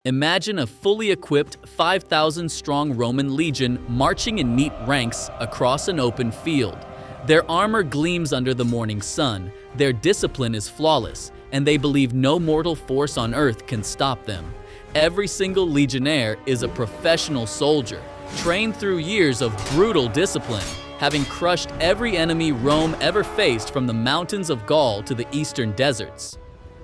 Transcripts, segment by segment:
Imagine a fully equipped 5,000-strong Roman legion marching in neat ranks across an open field. Their armor gleams under the morning sun, their discipline is flawless, and they believe no mortal force on earth can stop them. Every single legionnaire is a professional soldier, trained through years of brutal discipline, having crushed every enemy Rome ever faced from the mountains of Gaul to the eastern deserts.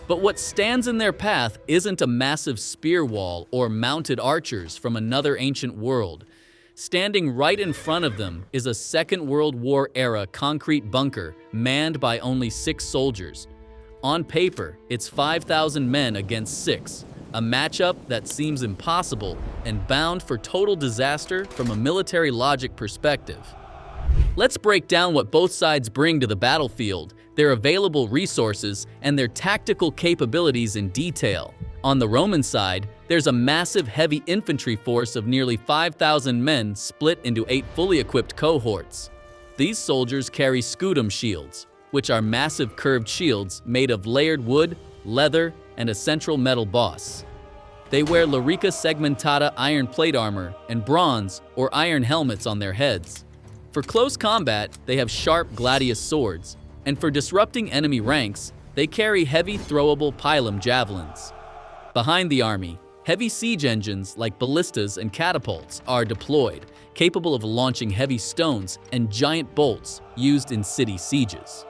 But what stands in their path isn't a massive spear wall or mounted archers from another ancient world. Standing right in front of them is a Second World War-era concrete bunker manned by only 6 soldiers. On paper, it's 5,000 men against 6, a matchup that seems impossible and bound for total disaster from a military logic perspective. Let's break down what both sides bring to the battlefield, their available resources, and their tactical capabilities in detail. On the Roman side, there's a massive heavy infantry force of nearly 5,000 men split into 8 fully equipped cohorts. These soldiers carry scutum shields, which are massive curved shields made of layered wood, leather, and a central metal boss. They wear larica segmentata iron plate armor and bronze or iron helmets on their heads. For close combat, they have sharp gladius swords, and for disrupting enemy ranks, they carry heavy throwable pilum javelins. Behind the army, heavy siege engines like ballistas and catapults are deployed, capable of launching heavy stones and giant bolts used in city sieges.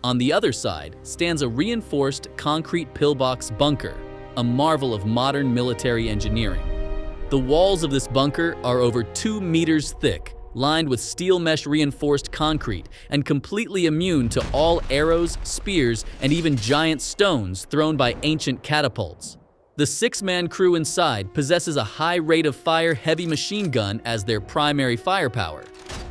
On the other side stands a reinforced concrete pillbox bunker, a marvel of modern military engineering. The walls of this bunker are over 2 meters thick, lined with steel mesh reinforced concrete and completely immune to all arrows, spears, and even giant stones thrown by ancient catapults. The 6-man crew inside possesses a high rate of fire heavy machine gun as their primary firepower,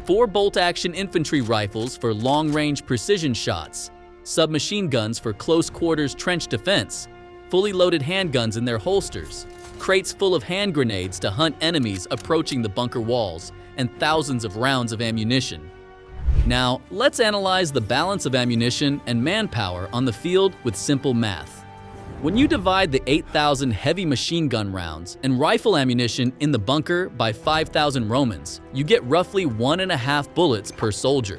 4 bolt-action infantry rifles for long-range precision shots, submachine guns for close-quarters trench defense, fully loaded handguns in their holsters, crates full of hand grenades to hunt enemies approaching the bunker walls, and thousands of rounds of ammunition. Now, let's analyze the balance of ammunition and manpower on the field with simple math. When you divide the 8,000 heavy machine gun rounds and rifle ammunition in the bunker by 5,000 Romans, you get roughly 1.5 bullets per soldier.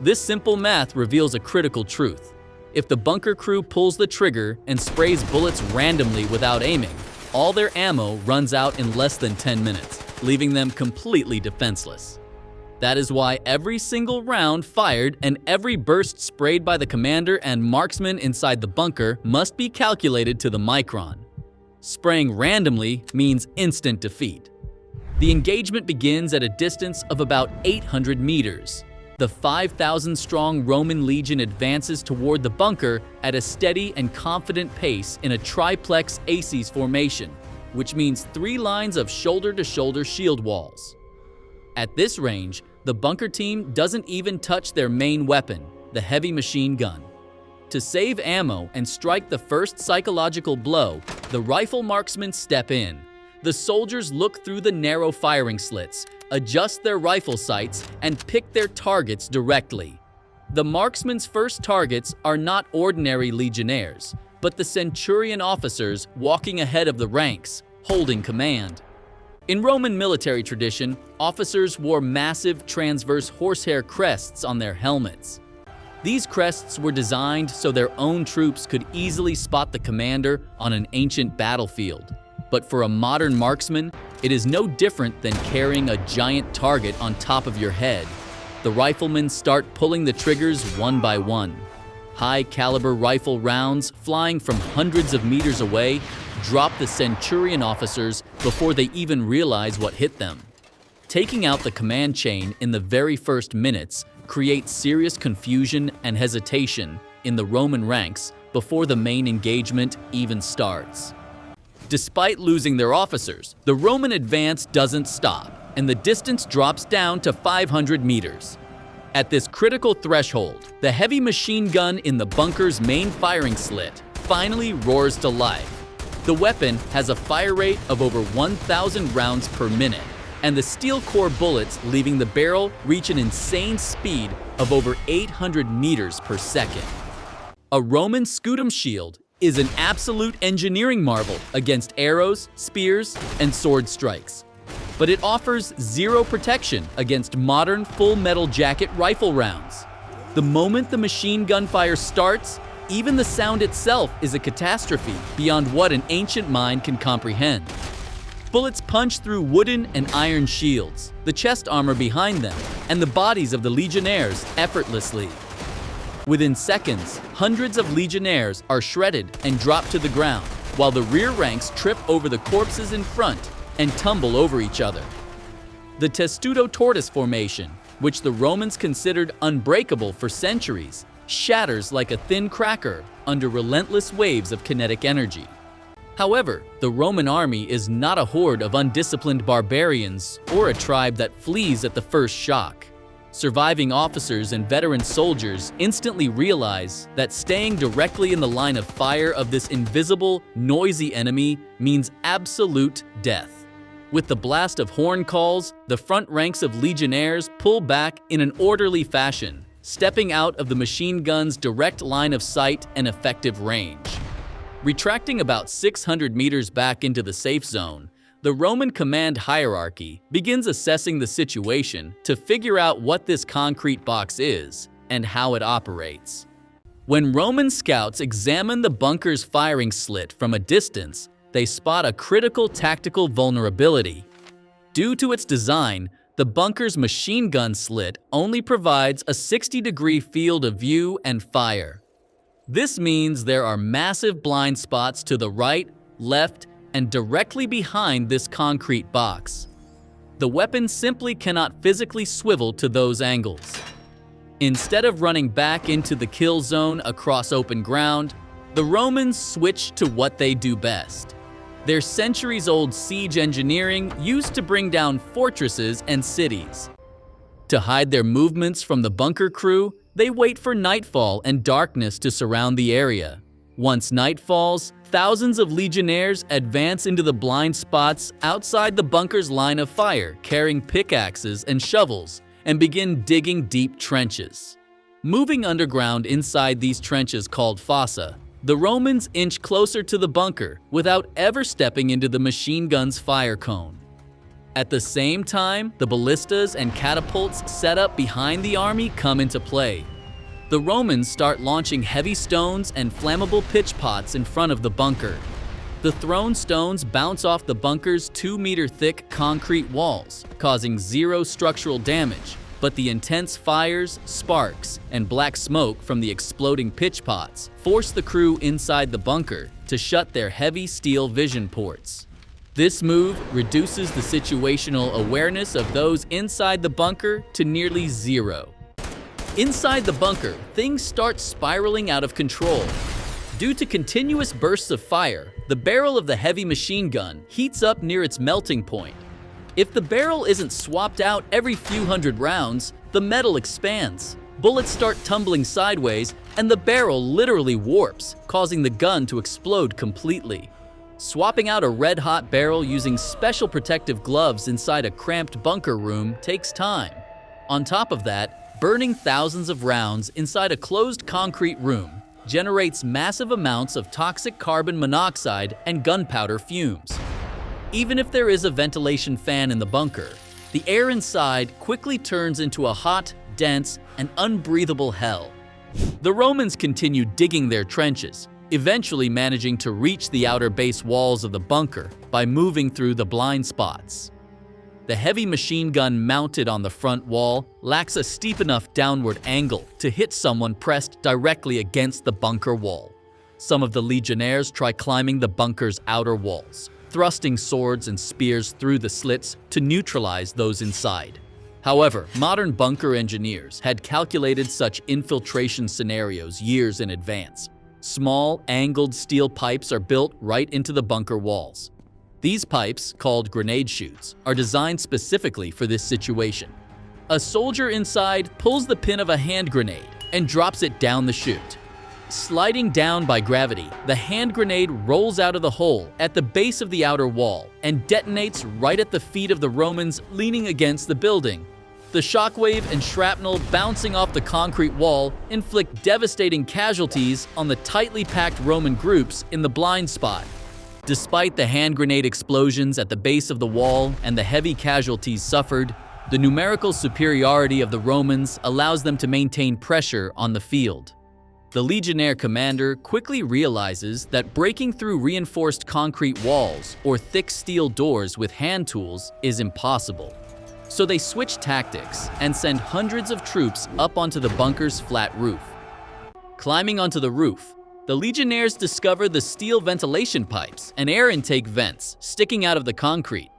This simple math reveals a critical truth. If the bunker crew pulls the trigger and sprays bullets randomly without aiming, all their ammo runs out in less than 10 minutes, leaving them completely defenseless. That is why every single round fired and every burst sprayed by the commander and marksman inside the bunker must be calculated to the micron. Spraying randomly means instant defeat. The engagement begins at a distance of about 800 meters. The 5,000-strong Roman legion advances toward the bunker at a steady and confident pace in a triplex aces formation, which means 3 lines of shoulder-to-shoulder shield walls. At this range, the bunker team doesn't even touch their main weapon, the heavy machine gun. To save ammo and strike the first psychological blow, the rifle marksmen step in. The soldiers look through the narrow firing slits, adjust their rifle sights, and pick their targets directly. The marksmen's first targets are not ordinary legionnaires, but the centurion officers walking ahead of the ranks, holding command. In Roman military tradition, officers wore massive transverse horsehair crests on their helmets. These crests were designed so their own troops could easily spot the commander on an ancient battlefield. But for a modern marksman, it is no different than carrying a giant target on top of your head. The riflemen start pulling the triggers one by one. High-caliber rifle rounds, flying from hundreds of meters away, drop the centurion officers before they even realize what hit them. Taking out the command chain in the very first minutes creates serious confusion and hesitation in the Roman ranks before the main engagement even starts. Despite losing their officers, the Roman advance doesn't stop, and the distance drops down to 500 meters. At this critical threshold, the heavy machine gun in the bunker's main firing slit finally roars to life. The weapon has a fire rate of over 1,000 rounds per minute, and the steel core bullets leaving the barrel reach an insane speed of over 800 meters per second. A Roman scutum shield is an absolute engineering marvel against arrows, spears, and sword strikes. But it offers zero protection against modern full metal jacket rifle rounds. The moment the machine gun fire starts, even the sound itself is a catastrophe beyond what an ancient mind can comprehend. Bullets punch through wooden and iron shields, the chest armor behind them, and the bodies of the legionnaires effortlessly. Within seconds, hundreds of legionnaires are shredded and drop to the ground, while the rear ranks trip over the corpses in front and tumble over each other. The testudo tortoise formation, which the Romans considered unbreakable for centuries, shatters like a thin cracker under relentless waves of kinetic energy. However, the Roman army is not a horde of undisciplined barbarians or a tribe that flees at the first shock. Surviving officers and veteran soldiers instantly realize that staying directly in the line of fire of this invisible, noisy enemy means absolute death. With the blast of horn calls, the front ranks of legionnaires pull back in an orderly fashion, stepping out of the machine gun's direct line of sight and effective range. Retracting about 600 meters back into the safe zone, the Roman command hierarchy begins assessing the situation to figure out what this concrete box is and how it operates. When Roman scouts examine the bunker's firing slit from a distance, they spot a critical tactical vulnerability. Due to its design, the bunker's machine gun slit only provides a 60-degree field of view and fire. This means there are massive blind spots to the right, left, and directly behind this concrete box. The weapon simply cannot physically swivel to those angles. Instead of running back into the kill zone across open ground, the Romans switch to what they do best. Their centuries-old siege engineering used to bring down fortresses and cities. To hide their movements from the bunker crew, they wait for nightfall and darkness to surround the area. Once night falls, thousands of legionnaires advance into the blind spots outside the bunker's line of fire, carrying pickaxes and shovels, and begin digging deep trenches. Moving underground inside these trenches called fossa, the Romans inch closer to the bunker without ever stepping into the machine gun's fire cone. At the same time, the ballistas and catapults set up behind the army come into play. The Romans start launching heavy stones and flammable pitch pots in front of the bunker. The thrown stones bounce off the bunker's 2-meter-thick concrete walls, causing zero structural damage, but the intense fires, sparks, and black smoke from the exploding pitch pots force the crew inside the bunker to shut their heavy steel vision ports. This move reduces the situational awareness of those inside the bunker to nearly zero. Inside the bunker, things start spiraling out of control. Due to continuous bursts of fire, the barrel of the heavy machine gun heats up near its melting point. If the barrel isn't swapped out every few hundred rounds, the metal expands. Bullets start tumbling sideways, and the barrel literally warps, causing the gun to explode completely. Swapping out a red-hot barrel using special protective gloves inside a cramped bunker room takes time. On top of that, burning thousands of rounds inside a closed concrete room generates massive amounts of toxic carbon monoxide and gunpowder fumes. Even if there is a ventilation fan in the bunker, the air inside quickly turns into a hot, dense, and unbreathable hell. The Romans continue digging their trenches, eventually managing to reach the outer base walls of the bunker by moving through the blind spots. The heavy machine gun mounted on the front wall lacks a steep enough downward angle to hit someone pressed directly against the bunker wall. Some of the legionnaires try climbing the bunker's outer walls, thrusting swords and spears through the slits to neutralize those inside. However, modern bunker engineers had calculated such infiltration scenarios years in advance. Small, angled steel pipes are built right into the bunker walls. These pipes, called grenade chutes, are designed specifically for this situation. A soldier inside pulls the pin of a hand grenade and drops it down the chute. Sliding down by gravity, the hand grenade rolls out of the hole at the base of the outer wall and detonates right at the feet of the Romans leaning against the building. The shockwave and shrapnel bouncing off the concrete wall inflict devastating casualties on the tightly packed Roman groups in the blind spot. Despite the hand grenade explosions at the base of the wall and the heavy casualties suffered, the numerical superiority of the Romans allows them to maintain pressure on the field. The legionnaire commander quickly realizes that breaking through reinforced concrete walls or thick steel doors with hand tools is impossible. So they switch tactics and send hundreds of troops up onto the bunker's flat roof. Climbing onto the roof, the legionnaires discover the steel ventilation pipes and air intake vents sticking out of the concrete.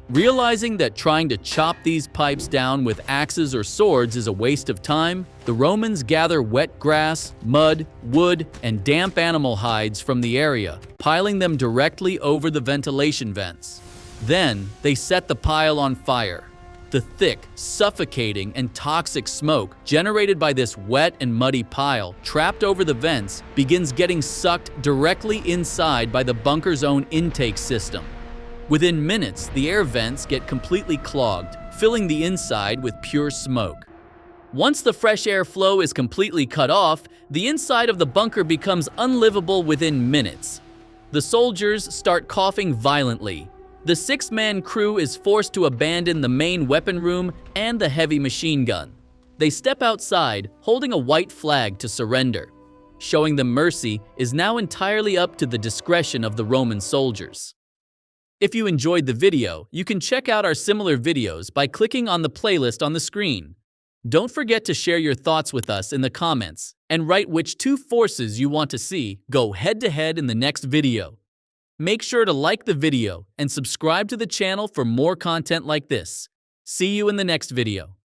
Realizing that trying to chop these pipes down with axes or swords is a waste of time, the Romans gather wet grass, mud, wood, and damp animal hides from the area, piling them directly over the ventilation vents. Then, they set the pile on fire. The thick, suffocating, and toxic smoke generated by this wet and muddy pile trapped over the vents begins getting sucked directly inside by the bunker's own intake system. Within minutes, the air vents get completely clogged, filling the inside with pure smoke. Once the fresh air flow is completely cut off, the inside of the bunker becomes unlivable within minutes. The soldiers start coughing violently. The 6-man crew is forced to abandon the main weapon room and the heavy machine gun. They step outside, holding a white flag to surrender. Showing them mercy is now entirely up to the discretion of the Roman soldiers. If you enjoyed the video, you can check out our similar videos by clicking on the playlist on the screen. Don't forget to share your thoughts with us in the comments and write which two forces you want to see go head-to-head in the next video. Make sure to like the video and subscribe to the channel for more content like this. See you in the next video.